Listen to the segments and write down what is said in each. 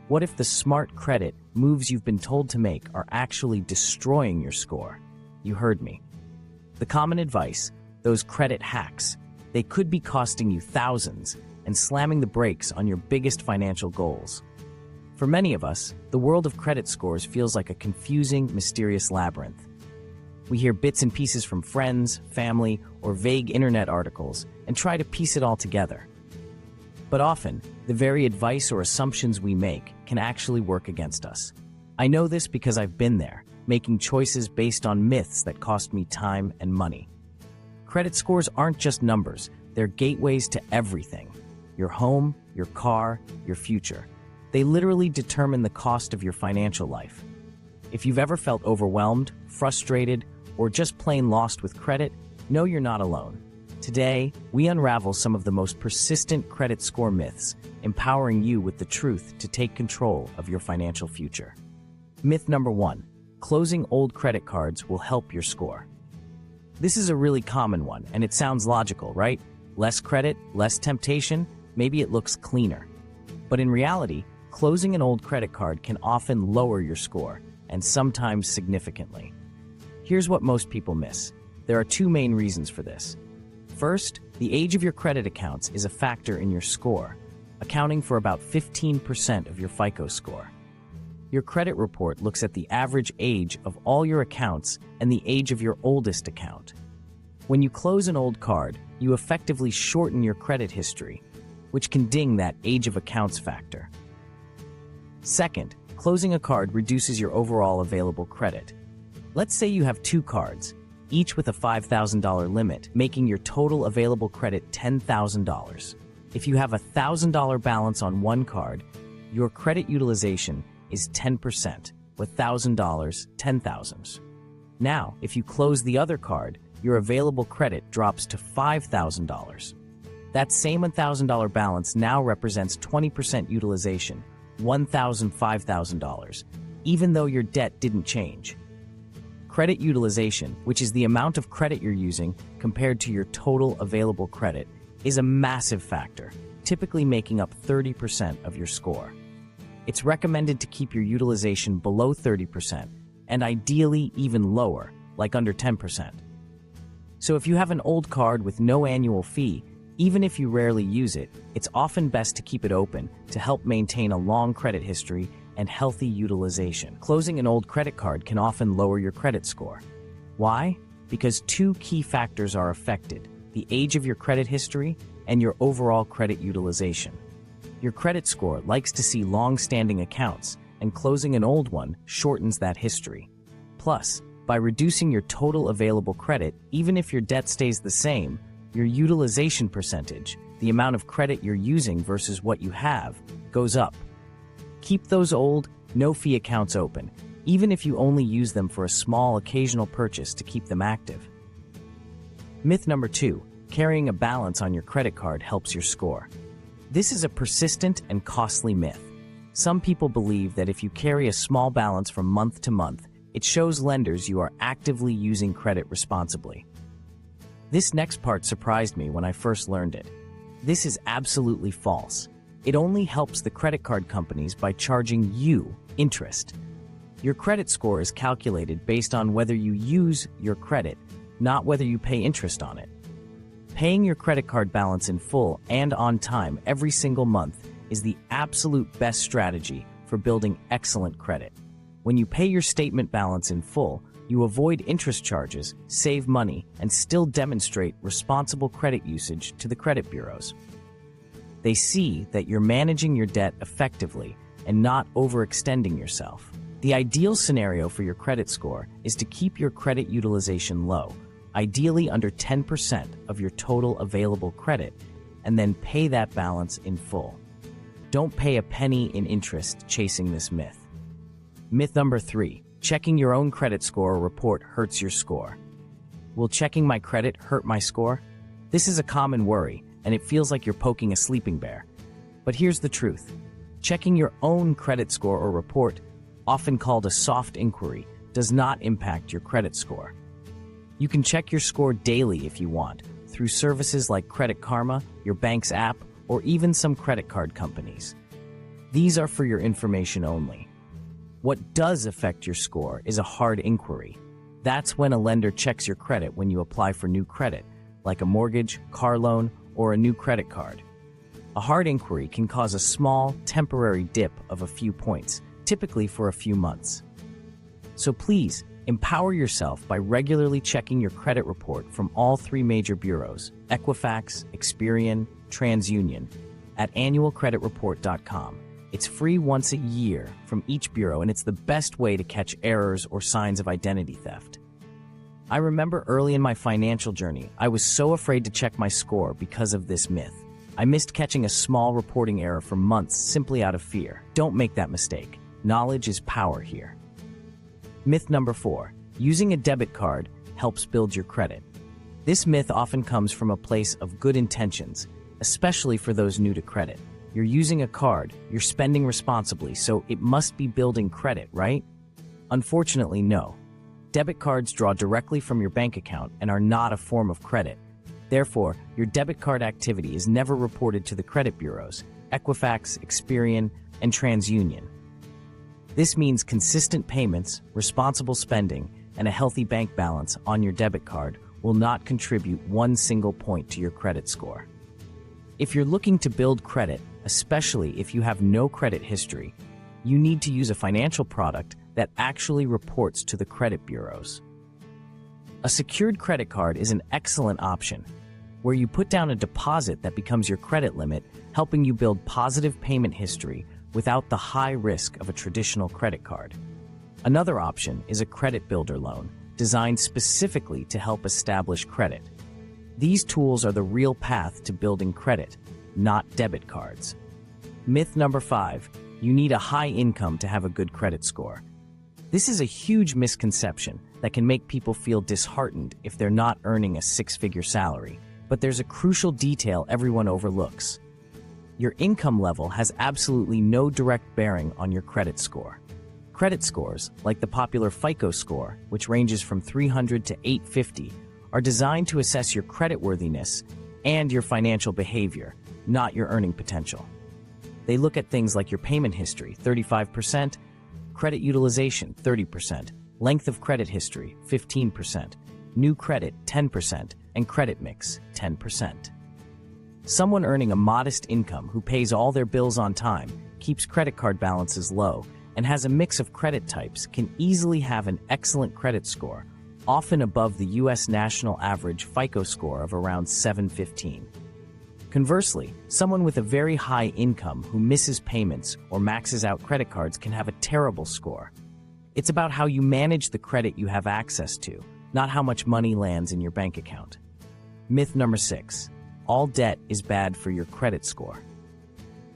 What if the smart credit moves you've been told to make are actually destroying your score? You heard me. The common advice, those credit hacks, they could be costing you thousands and slamming the brakes on your biggest financial goals. For many of us, the world of credit scores feels like a confusing, mysterious labyrinth. We hear bits and pieces from friends, family, or vague internet articles and try to piece it all together. But often, the very advice or assumptions we make can actually work against us. I know this because I've been there, making choices based on myths that cost me time and money. Credit scores aren't just numbers, they're gateways to everything. Your home, your car, your future. They literally determine the cost of your financial life. If you've ever felt overwhelmed, frustrated, or just plain lost with credit, know you're not alone. Today, we unravel some of the most persistent credit score myths, empowering you with the truth to take control of your financial future. Myth number 1, closing old credit cards will help your score. This is a really common one, and it sounds logical, right? Less credit, less temptation, maybe it looks cleaner. But in reality, closing an old credit card can often lower your score, and sometimes significantly. Here's what most people miss. There are 2 main reasons for this. First, the age of your credit accounts is a factor in your score, accounting for about 15% of your FICO score. Your credit report looks at the average age of all your accounts and the age of your oldest account. When you close an old card, you effectively shorten your credit history, which can ding that age of accounts factor. Second, closing a card reduces your overall available credit. Let's say you have 2 cards, each with a $5,000 limit, making your total available credit $10,000. If you have a $1,000 balance on one card, your credit utilization is 10%, with $1,000, 10,000. Now, if you close the other card, your available credit drops to $5,000. That same $1,000 balance now represents 20% utilization, $1,000, even though your debt didn't change. Credit utilization, which is the amount of credit you're using compared to your total available credit, is a massive factor, typically making up 30% of your score. It's recommended to keep your utilization below 30%, and ideally even lower, like under 10%. So if you have an old card with no annual fee, even if you rarely use it, it's often best to keep it open to help maintain a long credit history and healthy utilization. Closing an old credit card can often lower your credit score. Why? Because 2 key factors are affected: the age of your credit history and your overall credit utilization. Your credit score likes to see long-standing accounts, and closing an old one shortens that history. Plus, by reducing your total available credit, even if your debt stays the same, your utilization percentage, the amount of credit you're using versus what you have, goes up. Keep those old, no-fee accounts open, even if you only use them for a small occasional purchase to keep them active. Myth number 2, carrying a balance on your credit card helps your score. This is a persistent and costly myth. Some people believe that if you carry a small balance from month to month, it shows lenders you are actively using credit responsibly. This next part surprised me when I first learned it. This is absolutely false. It only helps the credit card companies by charging you interest. Your credit score is calculated based on whether you use your credit, not whether you pay interest on it. Paying your credit card balance in full and on time every single month is the absolute best strategy for building excellent credit. When you pay your statement balance in full, you avoid interest charges, save money, and still demonstrate responsible credit usage to the credit bureaus. They see that you're managing your debt effectively and not overextending yourself. The ideal scenario for your credit score is to keep your credit utilization low, ideally under 10% of your total available credit, and then pay that balance in full. Don't pay a penny in interest chasing this myth. Myth number 3, checking your own credit score report hurts your score. Will checking my credit hurt my score? This is a common worry, and it feels like you're poking a sleeping bear. But here's the truth. Checking your own credit score or report, often called a soft inquiry, does not impact your credit score. You can check your score daily if you want, through services like Credit Karma, your bank's app, or even some credit card companies. These are for your information only. What does affect your score is a hard inquiry. That's when a lender checks your credit when you apply for new credit, like a mortgage, car loan, or a new credit card. A hard inquiry can cause a small, temporary dip of a few points, typically for a few months. So please, empower yourself by regularly checking your credit report from all three major bureaus, Equifax, Experian, TransUnion, at annualcreditreport.com. It's free once a year from each bureau, and it's the best way to catch errors or signs of identity theft. I remember early in my financial journey, I was so afraid to check my score because of this myth. I missed catching a small reporting error for months simply out of fear. Don't make that mistake. Knowledge is power here. Myth number 4. Using a debit card helps build your credit. This myth often comes from a place of good intentions, especially for those new to credit. You're using a card, you're spending responsibly, so it must be building credit, right? Unfortunately, no. Debit cards draw directly from your bank account and are not a form of credit. Therefore, your debit card activity is never reported to the credit bureaus, Equifax, Experian, and TransUnion. This means consistent payments, responsible spending, and a healthy bank balance on your debit card will not contribute one single point to your credit score. If you're looking to build credit, especially if you have no credit history, you need to use a financial product that actually reports to the credit bureaus. A secured credit card is an excellent option, where you put down a deposit that becomes your credit limit, helping you build positive payment history without the high risk of a traditional credit card. Another option is a credit builder loan, designed specifically to help establish credit. These tools are the real path to building credit, not debit cards. Myth number 5. You need a high income to have a good credit score. This is a huge misconception that can make people feel disheartened if they're not earning a six-figure salary, but there's a crucial detail everyone overlooks. Your income level has absolutely no direct bearing on your credit score. Credit scores, like the popular FICO score, which ranges from 300 to 850, are designed to assess your creditworthiness and your financial behavior, not your earning potential. They look at things like your payment history, 35%, credit utilization, 30%, length of credit history, 15%, new credit, 10%, and credit mix, 10%. Someone earning a modest income who pays all their bills on time, keeps credit card balances low, and has a mix of credit types can easily have an excellent credit score, often above the U.S. national average FICO score of around 715. Conversely, someone with a very high income who misses payments or maxes out credit cards can have a terrible score. It's about how you manage the credit you have access to, not how much money lands in your bank account. Myth number 6. All debt is bad for your credit score.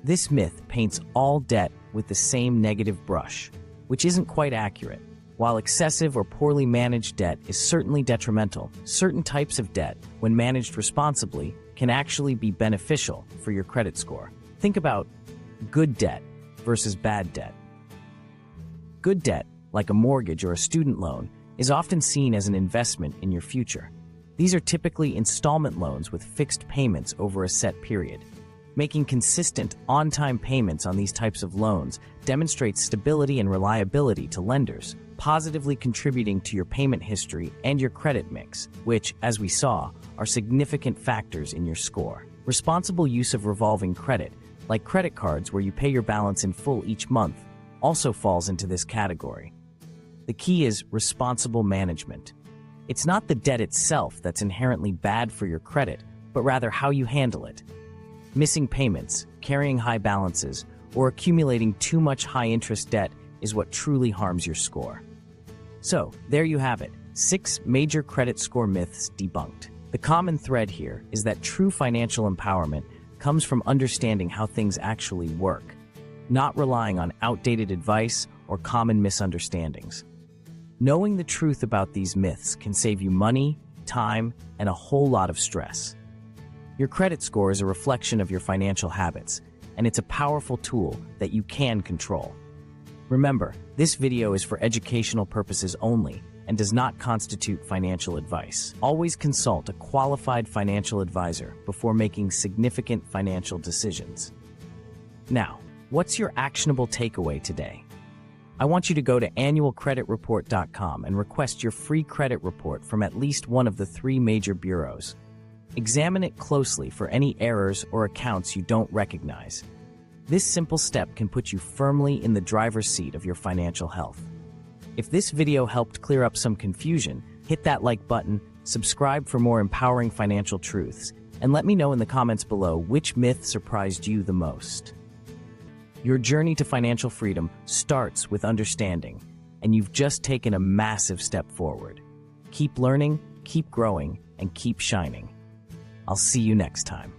This myth paints all debt with the same negative brush, which isn't quite accurate. While excessive or poorly managed debt is certainly detrimental, certain types of debt, when managed responsibly, can actually be beneficial for your credit score. Think about good debt versus bad debt. Good debt, like a mortgage or a student loan, is often seen as an investment in your future. These are typically installment loans with fixed payments over a set period. Making consistent, on-time payments on these types of loans demonstrates stability and reliability to lenders, positively contributing to your payment history and your credit mix, which, as we saw, are significant factors in your score. Responsible use of revolving credit, like credit cards where you pay your balance in full each month, also falls into this category. The key is responsible management. It's not the debt itself that's inherently bad for your credit, but rather how you handle it. Missing payments, carrying high balances, or accumulating too much high-interest debt is what truly harms your score. So, there you have it, 6 major credit score myths debunked. The common thread here is that true financial empowerment comes from understanding how things actually work, not relying on outdated advice or common misunderstandings. Knowing the truth about these myths can save you money, time, and a whole lot of stress. Your credit score is a reflection of your financial habits, and it's a powerful tool that you can control. Remember, this video is for educational purposes only and does not constitute financial advice. Always consult a qualified financial advisor before making significant financial decisions. Now, What's your actionable takeaway today? I want you to go to annualcreditreport.com and request your free credit report from at least one of the 3 major bureaus. Examine it closely for any errors or accounts you don't recognize. This simple step can put you firmly in the driver's seat of your financial health. If this video helped clear up some confusion, hit that like button, subscribe for more empowering financial truths, and let me know in the comments below which myth surprised you the most. Your journey to financial freedom starts with understanding, and you've just taken a massive step forward. Keep learning, keep growing, and keep shining. I'll see you next time.